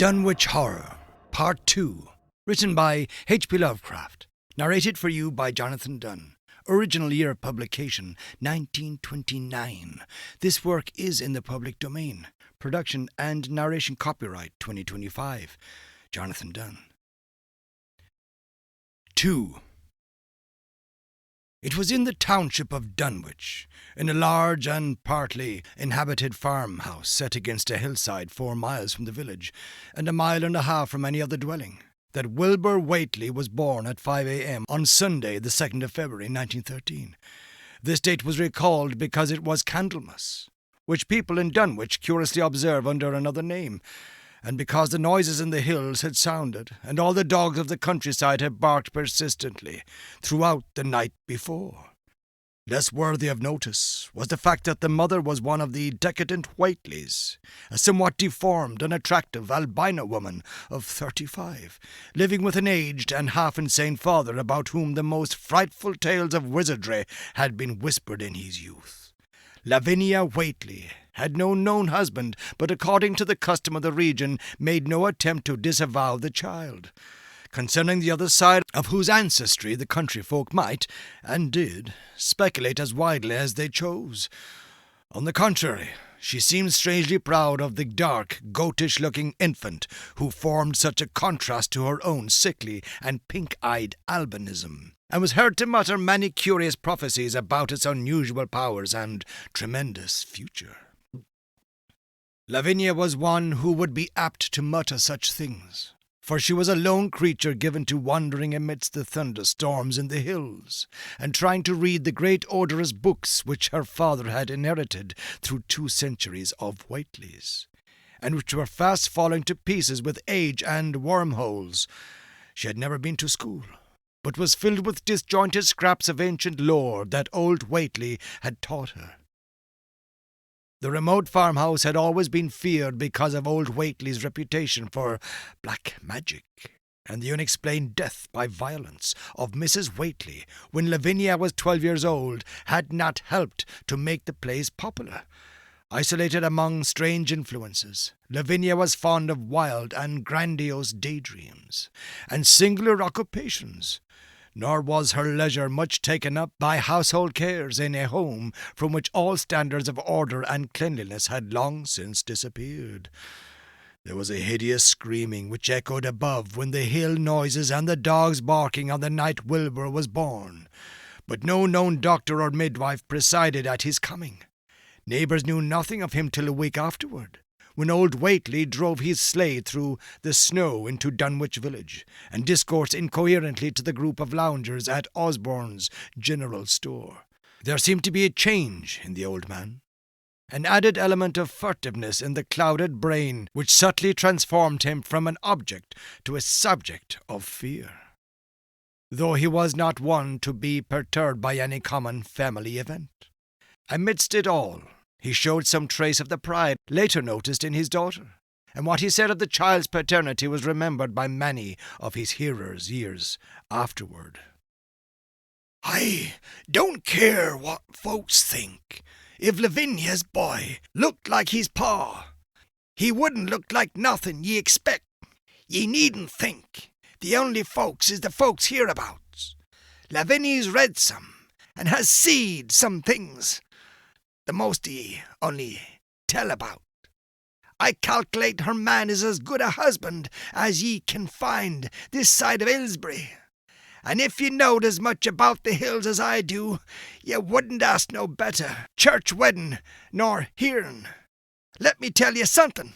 Dunwich Horror, Part 2, written by H.P. Lovecraft, narrated for you by Jonathan Dunne. Original year of publication, 1929. This work is in the public domain. Production and narration copyright, 2025. Jonathan Dunne. 2. It was in the township of Dunwich, in a large and partly inhabited farmhouse set against a hillside 4 miles from the village, and 1.5 miles from any other dwelling, that Wilbur Whateley was born at 5 a.m. on Sunday, the 2nd of February, 1913. This date was recalled because it was Candlemas, which people in Dunwich curiously observe under another name, and because the noises in the hills had sounded, and all the dogs of the countryside had barked persistently throughout the night before. Less worthy of notice was the fact that the mother was one of the decadent Whateleys, a somewhat deformed, unattractive albino woman of 35, living with an aged and half-insane father about whom the most frightful tales of wizardry had been whispered in his youth. Lavinia Whateley had no known husband, but according to the custom of the region, made no attempt to disavow the child, concerning the other side of whose ancestry the country folk might, and did, speculate as widely as they chose. On the contrary, she seemed strangely proud of the dark, goatish-looking infant who formed such a contrast to her own sickly and pink-eyed albinism, and was heard to mutter many curious prophecies about its unusual powers and tremendous future. Lavinia was one who would be apt to mutter such things, for she was a lone creature given to wandering amidst the thunderstorms in the hills, and trying to read the great odorous books which her father had inherited through 2 centuries of Whateleys, and which were fast falling to pieces with age and wormholes. She had never been to school, but was filled with disjointed scraps of ancient lore that old Whateley had taught her. The remote farmhouse had always been feared because of old Whateley's reputation for black magic, and the unexplained death by violence of Mrs. Whateley when Lavinia was 12 years old had not helped to make the place popular. Isolated among strange influences, Lavinia was fond of wild and grandiose daydreams and singular occupations, nor was her leisure much taken up by household cares in a home from which all standards of order and cleanliness had long since disappeared. There was a hideous screaming which echoed above when the hill noises and the dogs barking on the night Wilbur was born, but no known doctor or midwife presided at his coming. Neighbours knew nothing of him till a week afterward, when old Whateley drove his sleigh through the snow into Dunwich village, and discoursed incoherently to the group of loungers at Osborne's general store. There seemed to be a change in the old man, an added element of furtiveness in the clouded brain which subtly transformed him from an object to a subject of fear, though he was not one to be perturbed by any common family event. Amidst it all, he showed some trace of the pride later noticed in his daughter, and what he said of the child's paternity was remembered by many of his hearers years afterward. "I don't care what folks think. If Lavinia's boy looked like his pa, he wouldn't look like nothing ye expect. Ye needn't think. The only folks is the folks hereabouts. Lavinia's read some, and has seed some things the most ye only tell about. I calculate her man is as good a husband as ye can find this side of Aylesbury, and if ye knowed as much about the hills as I do, ye wouldn't ask no better church wedding nor hearing. Let me tell ye something.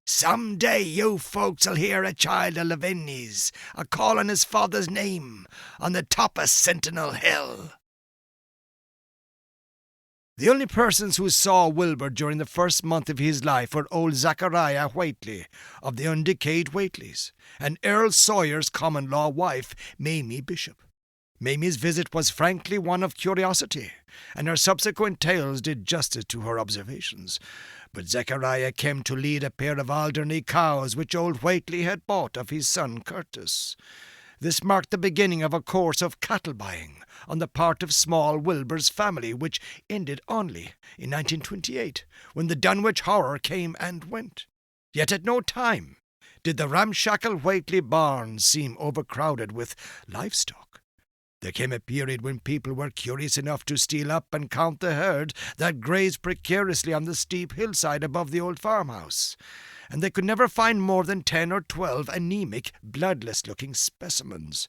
Some day you folks'll hear a child of Lavinia's a-calling his father's name on the top of Sentinel Hill." The only persons who saw Wilbur during the first month of his life were old Zachariah Whateley of the undecayed Whateleys, and Earl Sawyer's common-law wife, Mamie Bishop. Mamie's visit was frankly one of curiosity, and her subsequent tales did justice to her observations. But Zachariah came to lead a pair of Alderney cows which old Whateley had bought of his son Curtis. This marked the beginning of a course of cattle-buying on the part of small Wilbur's family, which ended only in 1928, when the Dunwich Horror came and went. Yet at no time did the ramshackle Whateley barn seem overcrowded with livestock. There came a period when people were curious enough to steal up and count the herd that grazed precariously on the steep hillside above the old farmhouse, and they could never find more than 10 or 12 anemic, bloodless-looking specimens.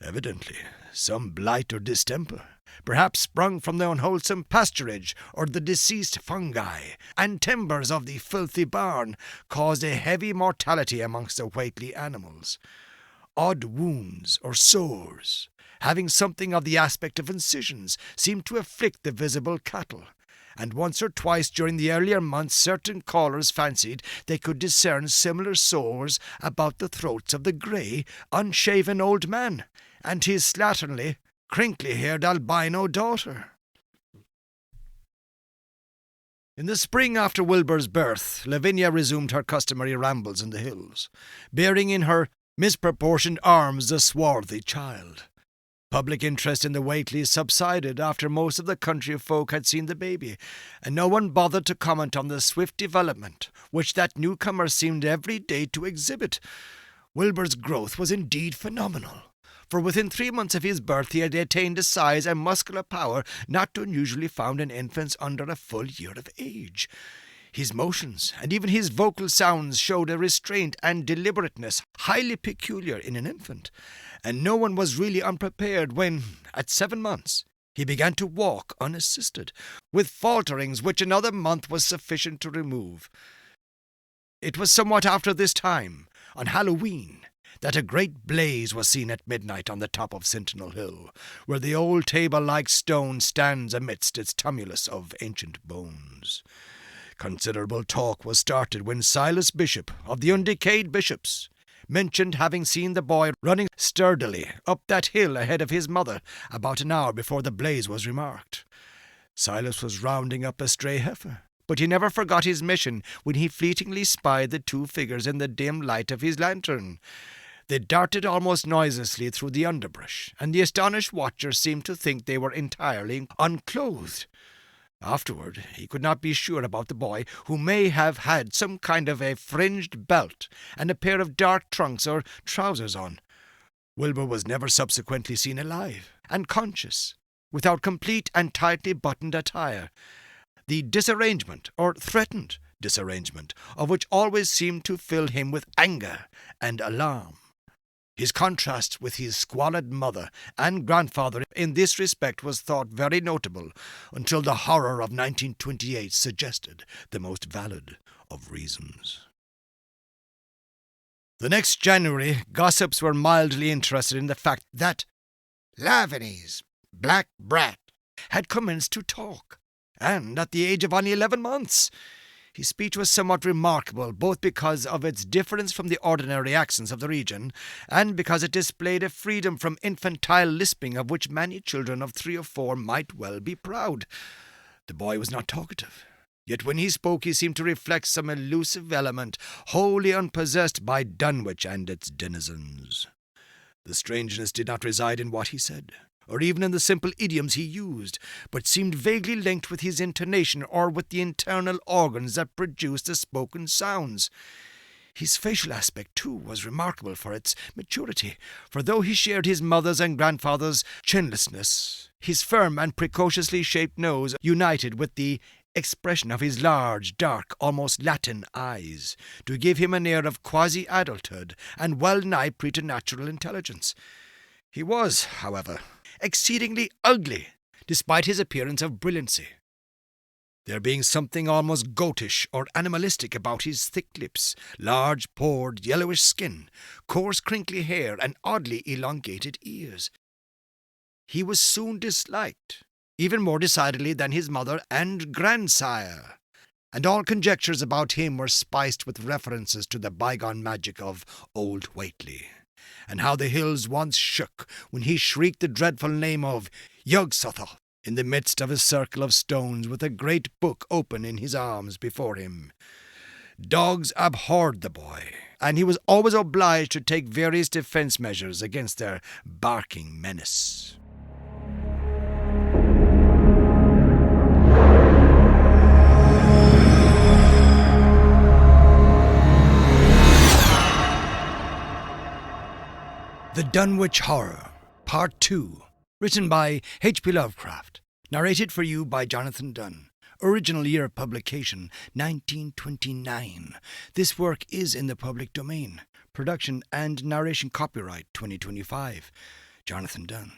Evidently, some blight or distemper, perhaps sprung from the unwholesome pasturage or the deceased fungi and timbers of the filthy barn, caused a heavy mortality amongst the Whateley animals. Odd wounds or sores, having something of the aspect of incisions, seemed to afflict the visible cattle, and once or twice during the earlier months certain callers fancied they could discern similar sores about the throats of the grey, unshaven old man and his slatternly, crinkly-haired albino daughter. In the spring after Wilbur's birth, Lavinia resumed her customary rambles in the hills, bearing in her misproportioned arms the swarthy child. Public interest in the Whateleys subsided after most of the country folk had seen the baby, and no one bothered to comment on the swift development which that newcomer seemed every day to exhibit. Wilbur's growth was indeed phenomenal, for within 3 months of his birth he had attained a size and muscular power not unusually found in infants under a full year of age. His motions, and even his vocal sounds, showed a restraint and deliberateness highly peculiar in an infant, and no one was really unprepared when, at 7 months, he began to walk unassisted, with falterings which another month was sufficient to remove. It was somewhat after this time, on Halloween, that a great blaze was seen at midnight on the top of Sentinel Hill, where the old table-like stone stands amidst its tumulus of ancient bones. Considerable talk was started when Silas Bishop, of the Undecayed Bishops, mentioned having seen the boy running sturdily up that hill ahead of his mother about an hour before the blaze was remarked. Silas was rounding up a stray heifer, but he never forgot his mission when he fleetingly spied the 2 figures in the dim light of his lantern. They darted almost noiselessly through the underbrush, and the astonished watcher seemed to think they were entirely unclothed. Afterward, he could not be sure about the boy, who may have had some kind of a fringed belt and a pair of dark trunks or trousers on. Wilbur was never subsequently seen alive and conscious, without complete and tightly buttoned attire. The disarrangement, or threatened disarrangement, of which always seemed to fill him with anger and alarm. His contrast with his squalid mother and grandfather in this respect was thought very notable, until the horror of 1928 suggested the most valid of reasons. The next January, gossips were mildly interested in the fact that Lavinies, black brat, had commenced to talk, and at the age of only 11 months. His speech was somewhat remarkable, both because of its difference from the ordinary accents of the region, and because it displayed a freedom from infantile lisping of which many children of 3 or 4 might well be proud. The boy was not talkative, yet when he spoke he seemed to reflect some elusive element wholly unpossessed by Dunwich and its denizens. The strangeness did not reside in what he said, or even in the simple idioms he used, but seemed vaguely linked with his intonation or with the internal organs that produced the spoken sounds. His facial aspect, too, was remarkable for its maturity, for though he shared his mother's and grandfather's chinlessness, his firm and precociously shaped nose united with the expression of his large, dark, almost Latin eyes, to give him an air of quasi-adulthood and well-nigh preternatural intelligence. He was, however, exceedingly ugly, despite his appearance of brilliancy, there being something almost goatish or animalistic about his thick lips, large, pored, yellowish skin, coarse, crinkly hair, and oddly elongated ears. He was soon disliked, even more decidedly than his mother and grandsire, and all conjectures about him were spiced with references to the bygone magic of old Whateley, and how the hills once shook when he shrieked the dreadful name of Yog-Sothoth in the midst of a circle of stones with a great book open in his arms before him. Dogs abhorred the boy, and he was always obliged to take various defence measures against their barking menace. Dunwich Horror, Part 2, written by H.P. Lovecraft, narrated for you by Jonathan Dunne. Original year of publication, 1929. This work is in the public domain. Production and narration copyright, 2025. Jonathan Dunne.